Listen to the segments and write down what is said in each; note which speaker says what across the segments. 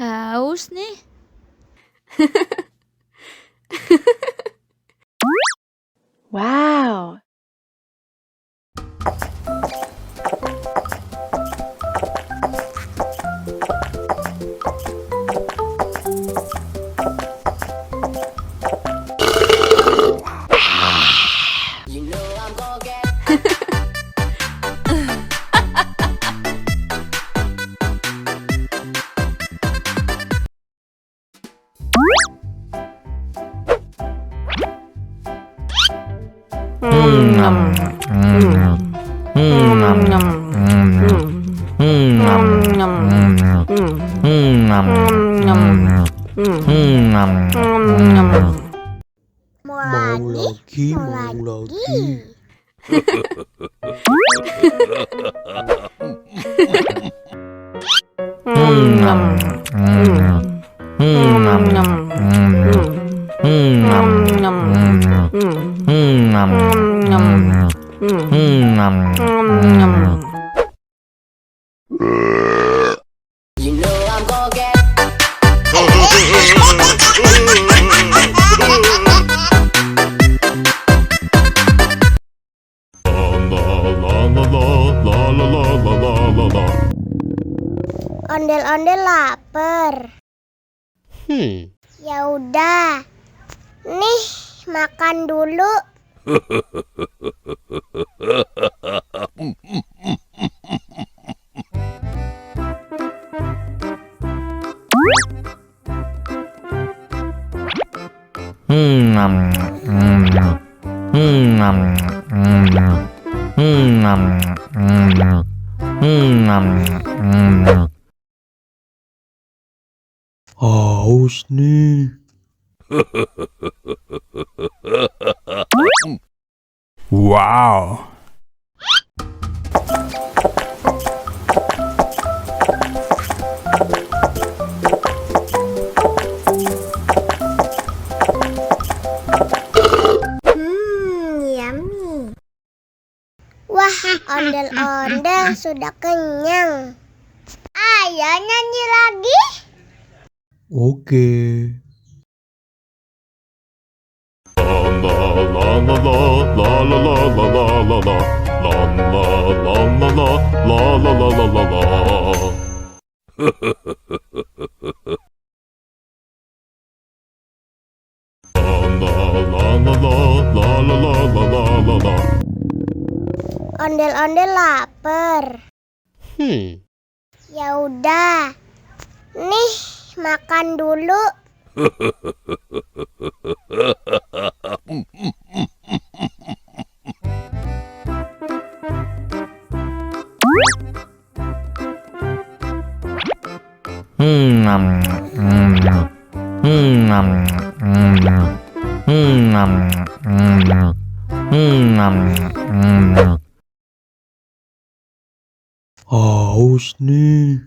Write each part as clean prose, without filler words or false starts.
Speaker 1: Haus nih.
Speaker 2: Wow.
Speaker 3: Mau lagi. Ondel-ondel lapar. Ya udah. Nih, makan dulu.
Speaker 4: Haus nih.
Speaker 5: Wow.
Speaker 3: Yummy. Wah, ondel-ondel sudah kenyang. Ayo nyanyi lagi.
Speaker 4: Oke.
Speaker 3: Ondel-ondel lapar. Ya udah. Nih, makan dulu.
Speaker 4: Haus nih.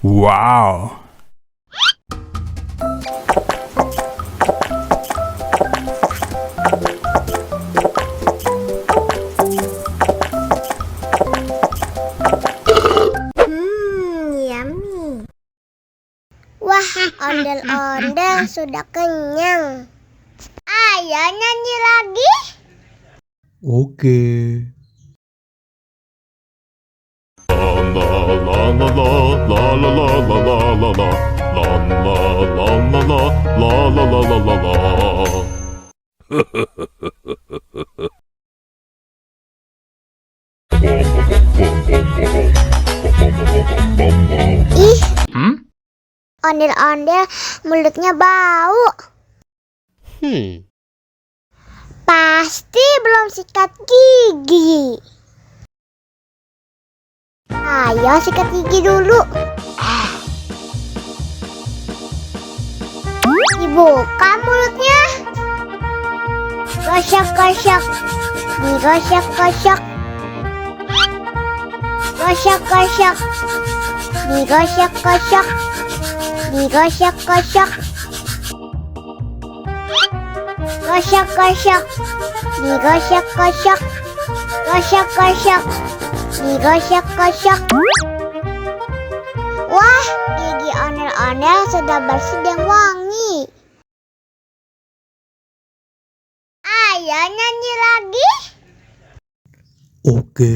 Speaker 5: Wow.
Speaker 3: Yummy. Wah, ondel-ondel sudah kenyang. Ayo nyanyi lagi.
Speaker 4: Oke.
Speaker 3: Ih, ondel-ondel mulutnya bau. Pasti belum sikat gigi. Ayo sikat gigi dulu. Dibuka mulutnya. Gosok-gosok, digosok-gosok. Gosok-gosok, digosok-gosok. Digosok-gosok. Gosok-gosok, digosok-gosok. Gosok-gosok, digosok-gosok. Wah, gigi ondel-ondel sudah bersih dan wangi. Ayo nyanyi lagi.
Speaker 4: Oke.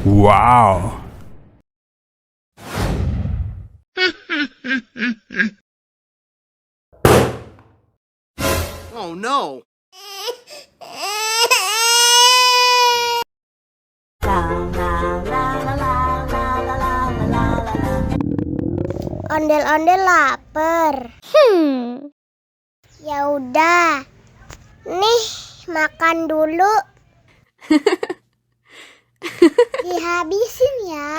Speaker 5: Wow.
Speaker 2: Oh no!
Speaker 3: Ondel-ondel lapar. Ya udah. Nih, makan dulu. Dihabisin ya.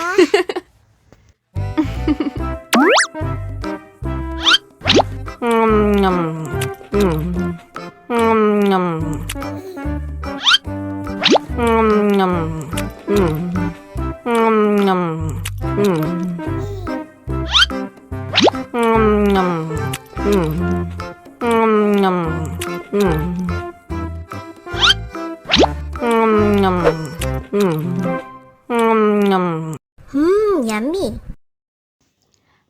Speaker 3: Yummy.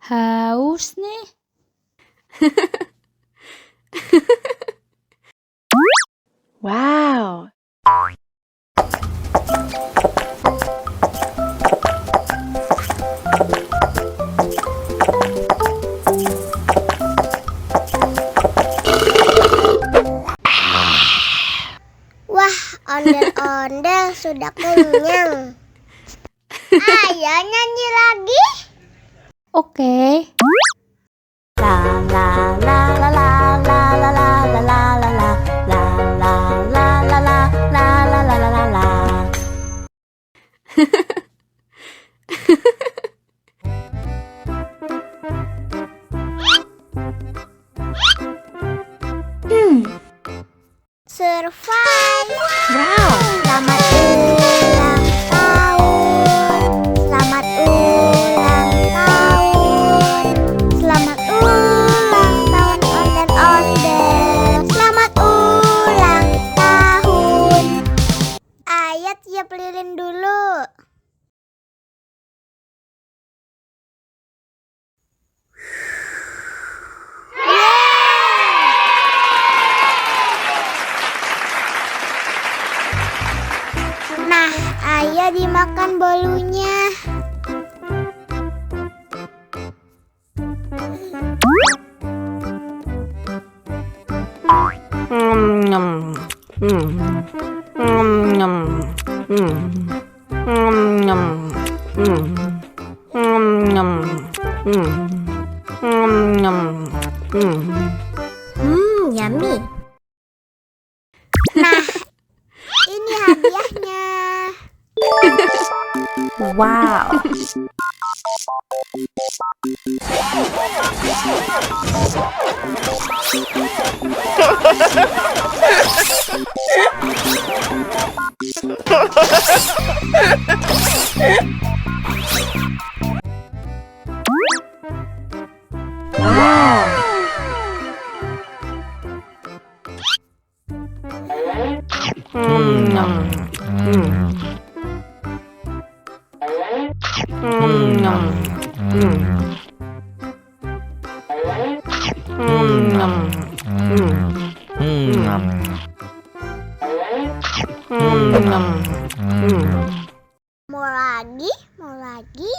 Speaker 1: Haus nih.
Speaker 6: Wow.
Speaker 3: Wah, ondel-ondel sudah kenyang. Ayo nyanyi lagi.
Speaker 1: Oke.
Speaker 3: Survive.
Speaker 6: Wow.
Speaker 3: Selamat ulang tahun. Selamat ulang tahun. Selamat ulang tahun ondel-ondel. Selamat ulang tahun. Ayo tiup lilin dulu. Nah, ayo dimakan bolunya. Yummy. Nah, ini hadiahnya.
Speaker 6: Wow.
Speaker 3: Mau lagi, mau lagi.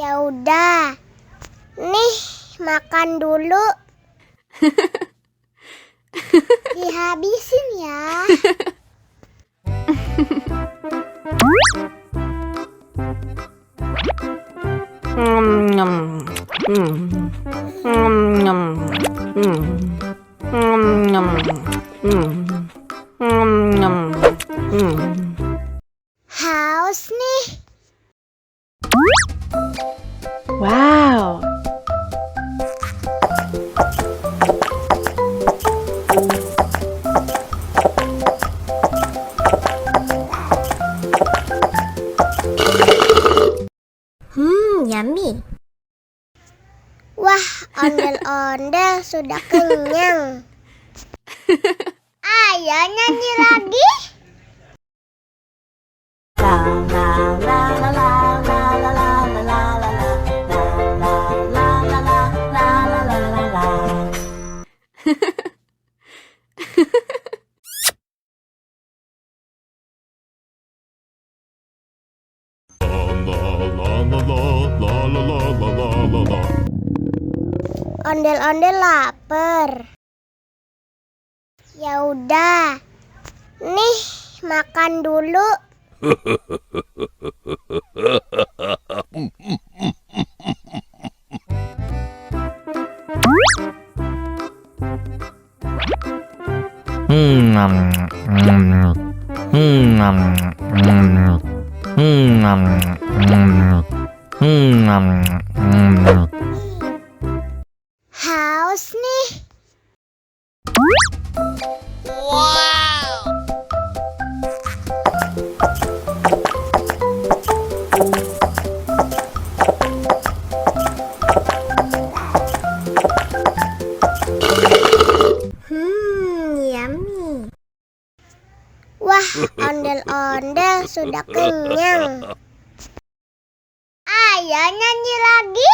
Speaker 3: Ya udah. Nih, makan dulu. Dihabisin ya. Haus nih.
Speaker 2: Wow. Yummy.
Speaker 3: Wah, ondel-ondel sudah kenyang. Ayo nyanyi lagi.
Speaker 2: La la la la la la la la la la la la la la la la la.
Speaker 3: Ondel-ondel lapar. Ya udah. Nih, makan dulu. Haus nih. Yummy. Wah, ondel-ondel sudah kenyang. Ayo nyanyi lagi.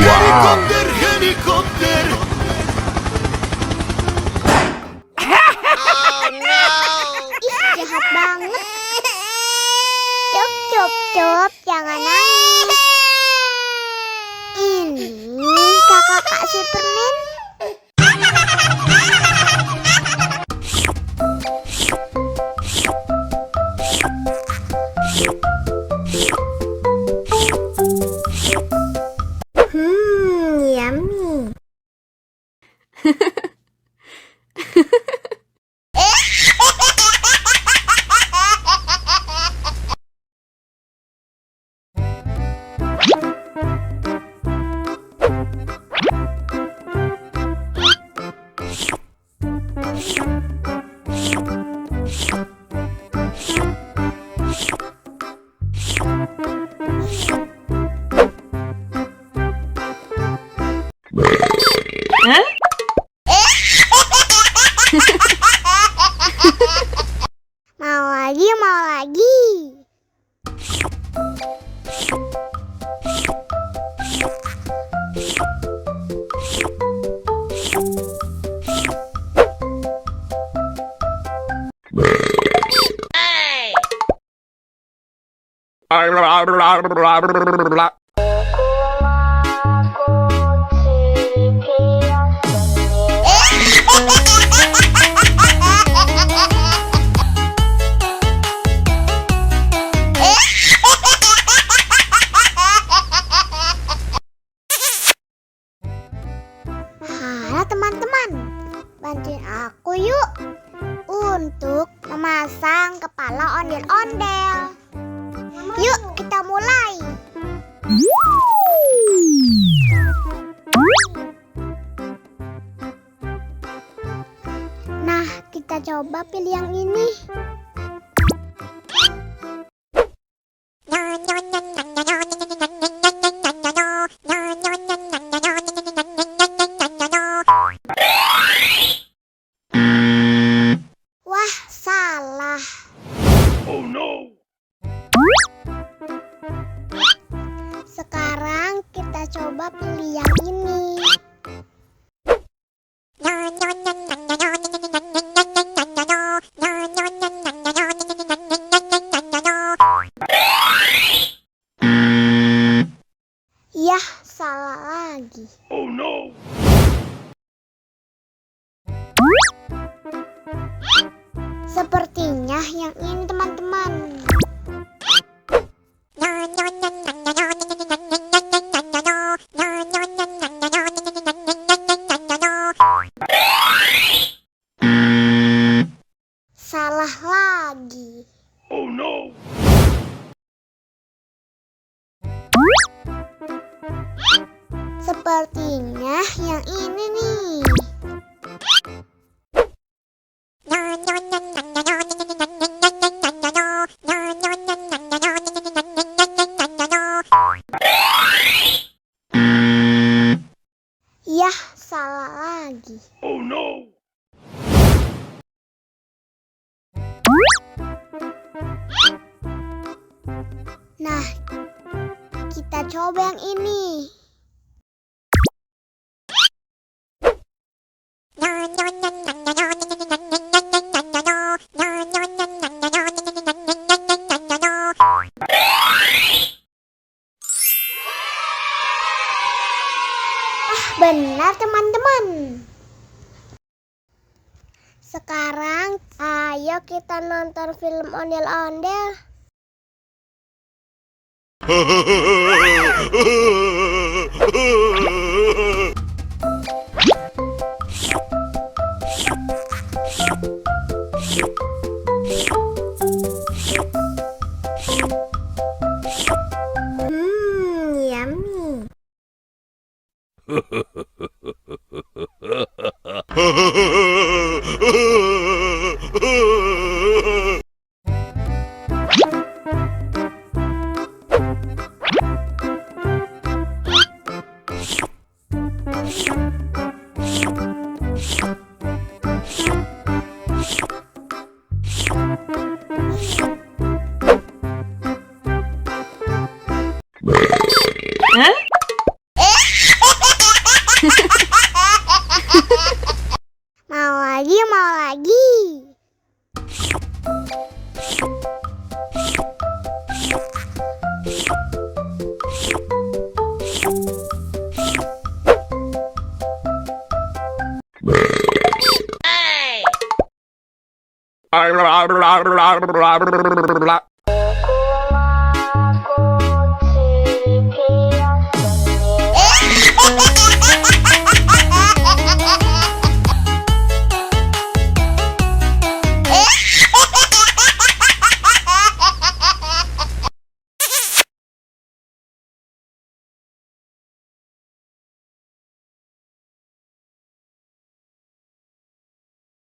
Speaker 6: Helikopter, helikopter.
Speaker 3: Ih, jahat banget. Cup, jangan nangis. Ini kakak Kak Superman. Yummy. Mau lagi. Halo teman-teman, bantuin aku yuk untuk memasang kepala ondel-ondel. Yuk kita mulai. Nah, kita coba pilih yang ini. coba pilih yang ini. Yah, salah lagi.
Speaker 6: Oh no.
Speaker 3: Sepertinya yang ini, teman-teman. Salah lagi.
Speaker 6: Oh no.
Speaker 3: Sepertinya yang ini nih. Yah, salah lagi.
Speaker 6: Oh no.
Speaker 3: Nah, kita coba yang ini. Benar, teman-teman. Sekarang ayo kita nonton film ondel-ondel. Yummy. Mau lagi, mau lagi.